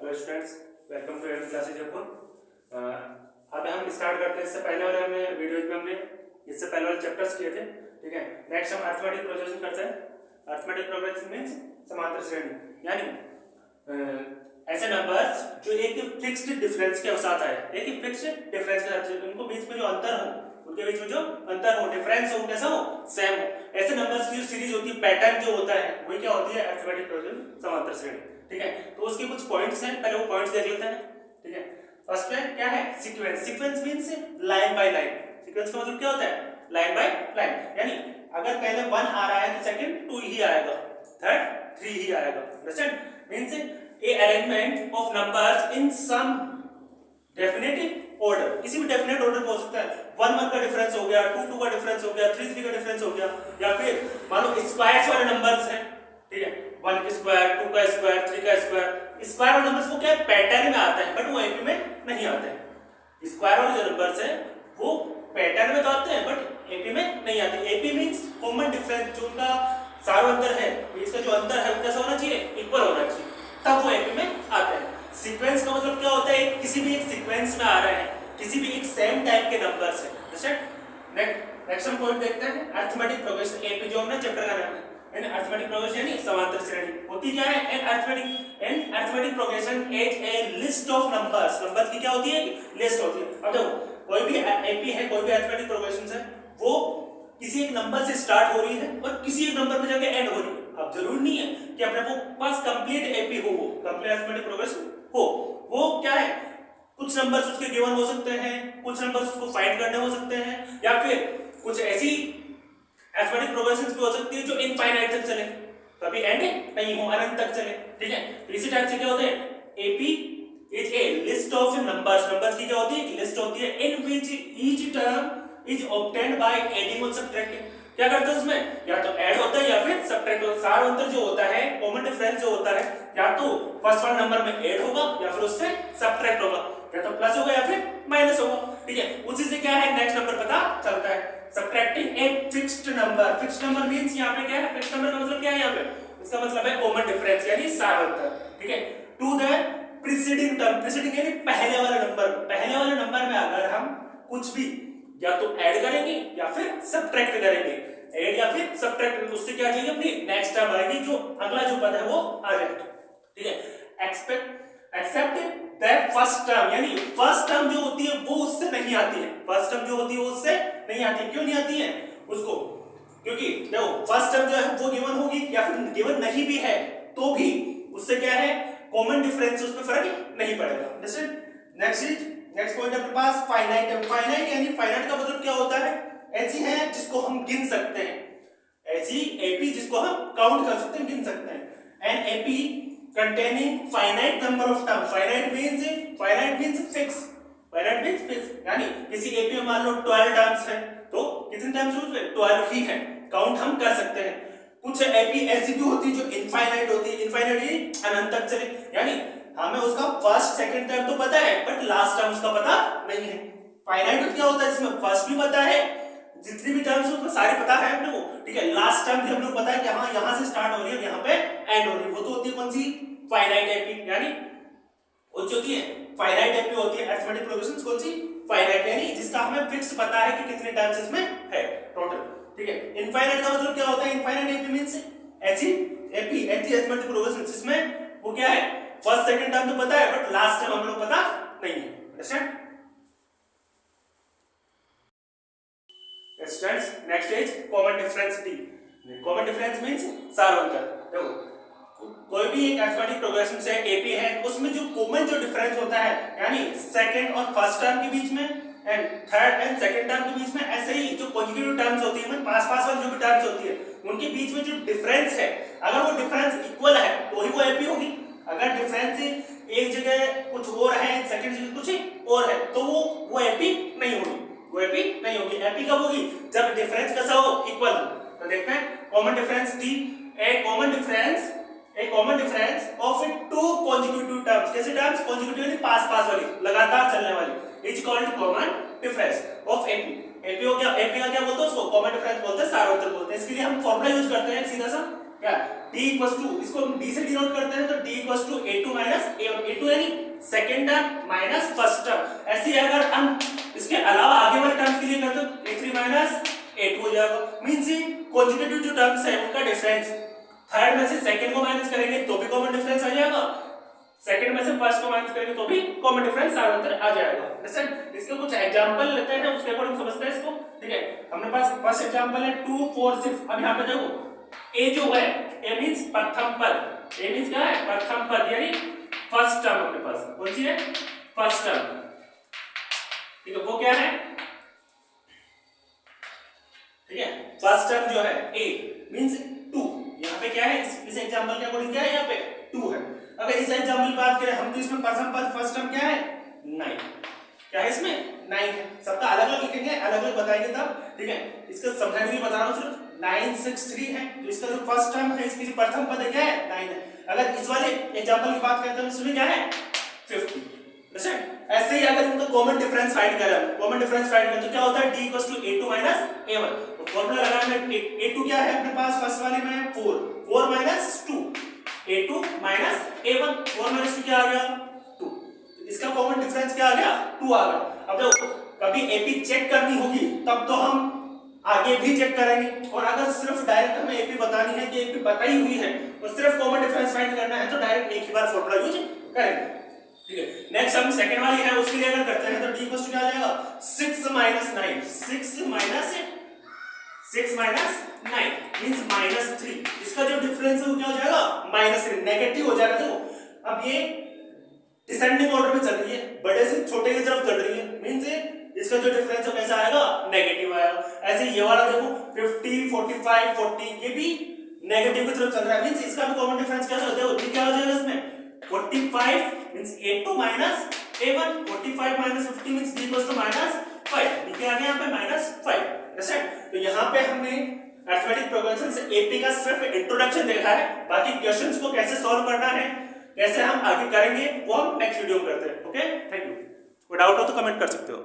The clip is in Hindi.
Hello students, welcome to admit classes Jaipur. अब हम स्टार्ट करते हैं। इससे पहले वाले हमने वीडियोज में हमने इससे पहले वाले चैप्टर्स किए थे, ठीक है। नेक्स्ट हम अरिथमेटिक प्रोग्रेशन करते हैं। अरिथमेटिक प्रोग्रेशन मींस समांतर श्रेणी, यानी ऐसे नंबर्स जो एक फिक्स्ड डिफरेंस के साथ आए, एक फिक्स्ड डिफरेंस के साथ, उनको बीच में जो अंतर हो, उनके बीच में जो अंतर हो, डिफरेंस हो, कैसा हो, सेम हो, ऐसे नंबर्स की जो सीरीज होती है, पैटर्न जो होता है, वही क्या होती है, अरिथमेटिक प्रोग्रेशन, समांतर श्रेणी, ठीक है। तो उसके कुछ पॉइंट्स हैं, पहले वो पॉइंट्स देख लेते हैं, ठीक है। फर्स्ट में क्या है, sequence. Sequence means line by line. Sequence का मतलब क्या होता है, लाइन बाय लाइन, यानी अगर पहले 1 आ रहा है तो सेकंड 2 ही आएगा, थर्ड 3 ही आएगा। Understand? Means a arrangement of numbers in some definite order. किसी भी डेफिनेट ऑर्डर हो सकता है, 1 का डिफरेंस हो गया, 2 का डिफरेंस हो गया, 3 का डिफरेंस हो गया, या फिर मान लो स्क्वायर्स वाले नंबर्स हैं, ठीक है, 1 का स्क्वायर, 2 का स्क्वायर, 3 का स्क्वायर। स्क्वायर वाले नंबर्स वो क्या है, पैटर्न में आते हैं, बट वो एपी में नहीं आते हैं। स्क्वायर वाले जो नंबर्स हैं वो पैटर्न में तो आते हैं, बट एपी में नहीं आते। एपी मींस कॉमन डिफरेंस, जो उनका सार्वंतर है, इसका जो अंतर है वो कैसा होना चाहिए, इक्वल होना चाहिए, तब वो एपी में आते हैं। सीक्वेंस का मतलब क्या होता है, किसी भी एक सीक्वेंस में आ रहे हैं, किसी भी एक सेम टाइप के नंबर्स हैं। नेक्स्ट हम पॉइंट देखते हैं, अरिथमेटिक प्रोग्रेशन। एपी जो हमने चैप्टर का नाम है, अरिथमेटिक प्रोग्रेशन यानी समांतर श्रेणी होती क्या है, an arithmetic progression is a list of numbers. Numbers की क्या होती है, लिस्ट होती है। अब देखो, कोई भी एपी है, कोई भी अरिथमेटिक प्रोग्रेशन है, वो किसी एक नंबर से स्टार्ट हो रही है और किसी एक नंबर पे जाके एंड हो रही है। अब जरूरी नहीं है कि अपने को पास कंप्लीट एपी हो, वो कंप्लीट अरिथमेटिक प्रोग्रेशन हो। वो क्या है, कुछ नंबर्स उसके गिवन हो सकते हैं, कुछ नंबर्स उसको फाइंड करने हो सकते हैं, या फिर कुछ ऐसी अरिथमेटिक प्रोग्रेशंस भी हो सकती है जो इनफाइनाइट तक चले, कभी एंड नहीं हो, अनंत तक चले, ठीक है। तो इसी टाइप से क्या होता है, AP is a list of numbers. Numbers की क्या होती है, लिस्ट होती है, in which each term is obtained by adding और सब्ट्रैक्टिंग। क्या करते हैं उसमें, या तो ऐड होता है या फिर सब्ट्रैक्ट होता है। सार्वंतर जो होता है, कॉमन डिफरेंस जो होता है, या तो फर्स्ट वाले नंबर में ऐड होगा या फिर उससे सब्ट्रैक्ट होगा, या तो प्लस होगा या फिर माइनस होगा, ठीक है। उसी से क्या है, नेक्स्ट नंबर पता चलता है। Subtracting a fixed number. Fixed number means यहां पे क्या है, फिक्स्ड नंबर का मतलब क्या है, यहां पे इसका मतलब है कॉमन डिफरेंस यानी सार्वंतर, ठीक है। To the preceding term. Preceding यानी पहले वाले नंबर। पहले वाले नंबर में अगर हम कुछ भी या तो ऐड करेंगे या फिर सब्ट्रैक्ट करेंगे, ऐड या फिर सब्ट्रैक्ट, उससे क्या चाहिए, अपनी नेक्स्ट टर्म आएगी, जो अगला जो पद है वो आ जाएगा, ठीक है। एक्सेप्ट दैट फर्स्ट टर्म, यानी फर्स्ट टर्म जो होती है वो उससे नहीं आती है। फर्स्ट टर्म जो होती है वो उससे नहीं आती है। क्यों नहीं आती है उसको, क्योंकि देखो फर्स्ट टर्म जो है वो गिवन होगी, या फिर गिवन नहीं भी है तो भी उससे क्या है, कॉमन डिफरेंस, उस पर फर्क नहीं पड़ेगा। नेक्स्ट पॉइंट अपने पास फाइनाइट। फाइनाइट यानी फाइनाइट का मतलब क्या होता है, ऐसी है जिसको हम गिन सकते हैं, ऐसी एपी जिसको हम काउंट कर सकते हैं, गिन सकते हैं। An AP containing finite number of terms. finite means fixed. finite means fixed, यानी किसी एपी में मान लो 12 टर्म्स है, तो कितने टर्म्स यूज है, 12 ही है, काउंट हम कर सकते हैं। कुछ एपी ऐसी भी होती है जो इनफाइनाइट होती है। इनफाइनाइट यानी अनंत तक चले, यानी हमें उसका फर्स्ट सेकंड टर्म तो पता है बट लास्ट टर्म उसका पता नहीं है। फाइनाइट क्या होता है, जिसमें फर्स्ट भी पता है, जितनी भी टर्म्स उसमें सारे पता है अपने को, ठीक है। लास्ट टर्म भी हम लोग पता है कि हाँ यहाँ से स्टार्ट हो रही है, यहाँ पे एंड हो रही है। वो तो होती है कौन सी, फाइनाइट एपी, यानी वो जो होती है फाइनाइट एपी होती है। अरिथमेटिक प्रोग्रेशंस कौन सी, फाइनाइट, यानी जिसका हमें फिक्स्ड पता है कि कितने टर्म्स इसमें है टोटल, ठीक है। इनफाइनाइट का मतलब क्या होता है, इनफाइनाइट एपी मींस ऐसी एपी, ऐसी अरिथमेटिक प्रोग्रेशंस जिसमें वो क्या है, फर्स्ट सेकंड टर्म तो पता है बट लास्ट टर्म हम लोग पता नहीं है। Understand? Students, next is common difference D. Common difference means सार्वंतर। देखो कोई भी एक अरिथमेटिक प्रोग्रेशन से एपी है, उसमें जो कॉमन जो डिफरेंस होता है, यानी सेकंड और फर्स्ट टर्म के बीच में and third and second term के बीच में, ऐसे ही जो कॉन्जिक्यूटिव टर्म्स होती है, पास पास वाली जो भी टर्म्स होती है, उनके बीच में जो डिफरेंस है, अगर वो डिफरेंस इक्वल है तो ही वो एपी होगी। अगर डिफरेंस एक जगह कुछ और है, सेकंड जगह कुछ और है, तो वो एपी नहीं होगी, वो एपी नहीं होगी। एपी कब होगी, जब डिफरेंस कैसा हो, इक्वल। तो देखते हैं common difference D. A common difference of two consecutive terms. कैसे टर्म्स, कॉन्जिक्यूटिव यानी पास पास वाली, लगातार चलने वाली, is called common difference of AP. AP हो गया, एपी का क्या बोलते हैं, उसको कॉमन डिफरेंस बोलते हैं, सार्वंतर बोलते हैं। इसके लिए हम फॉर्मूला यूज करते हैं सीधा सा, क्या, d इक्वल्स टू, इसको हम d से डिनोट करते हैं, तो d equals to a2 minus a1। a2 यानी second term minus first term. ऐसे ही अगर हम इसके अलावा आगे वाले टर्म्स के लिए करते तो a3 माइनस a2 हो जाएगा। मींस ये कॉन्जुगेटिव जो टर्म्स है उनका डिफरेंस थर्ड में से सेकंड को माइनस करेंगे तो भी कॉमन डिफरेंस आ जाएगा, सेकंड में से फर्स्ट को माइनस करेंगे तो भी कॉमन डिफरेंस आ जाएगा। अंडरस्टैंड? इसके कुछ एग्जांपल लेते हैं, उसके अकॉर्डिंग समझते हैं इसको। ठीक है, हमने पास फर्स्ट एग्जांपल है 2 4 6। अब यहां पे देखो a जो है a मींस प्रथम पद, a मींस क्या है प्रथम पद यानी फर्स्ट टर्म अपने पास कौन सी है फर्स्ट टर्म। ठीक है, वो क्या है ठीक है फर्स्ट टर्म जो है a मींस 2। यहां पे क्या है इस एग्जांपल के अकॉर्डिंग क्या है यहां पे 2 है। अगर इस एग्जांपल की बात करें हम तो इसमें प्रथम पद फर्स्ट टर्म क्या है 9। क्या है इसमें 9 है। सबका अलग अलग लिखेंगे, अलग अलग बताएंगे तब। ठीक है, इसका समझाने के लिए बता रहा हूं सिर्फ 963 है तो इसका जो फर्स्ट टर्म है इसकी जो प्रथम पद है क्या है 9 है। अगर इस वाले एग्जांपल की बात करते हैं इसमें क्या है 50। ऐसे ही अगर इनका कॉमन डिफरेंस फाइंड करें, कॉमन डिफरेंस फाइंड करें तो क्या होता है d a2 a1। तो फार्मूला लगाना है a2 क्या है अपने पास फर्स्ट वाले में 4 4 2 a2 a1 4 2 क्या आ गया 2। इसका कॉमन डिफरेंस क्या आ गया 2 आ गया। अब देखो कभी एपी चेक करनी होगी तब तो हम आगे भी चेक करेंगे, और अगर सिर्फ डायरेक्ट हमें एपी बतानी है कि एपी बताई हुई है और सिर्फ कॉमन डिफरेंस फाइंड करना है तो डायरेक्ट एक ही बार फार्मूला यूज करेंगे। ठीक है, नेक्स्ट हम सेकंड वाली है उसके लिए अगर करते हैं तो d क्या आ जाएगा 6 9 6 9 मींस -3। इसका जो डिफरेंस है वो क्या हो जाएगा -3 नेगेटिव हो जाएगा। देखो अब ये डिसेंडिंग ऑर्डर में चल रही है, बड़े से छोटे की तरफ चल रही है, मींस इसका जो डिफरेंस है कैसा आएगा नेगेटिव आएगा। ऐसे ये वाला देखो 50 45 40 ये भी नेगेटिव की तरफ चल रहा है, मींस इसका भी कॉमन डिफरेंस क्या होता है क्या हो जाएगा इसमें 45 means a2 a1 45 50 means d -5। ठीक है, आगे यहाँ पे -5। अंडरस्टैंड? तो यहाँ पे हमने अरिथमेटिक प्रोग्रेशन से एपी का सिर्फ इंट्रोडक्शन देखा है, बाकी क्वेश्चंस को कैसे सॉल्व करना है कैसे हम आगे करेंगे वो हम नेक्स्ट वीडियो में करते हैं। Okay, thank you. कोई डाउट हो तो कमेंट कर सकते हो।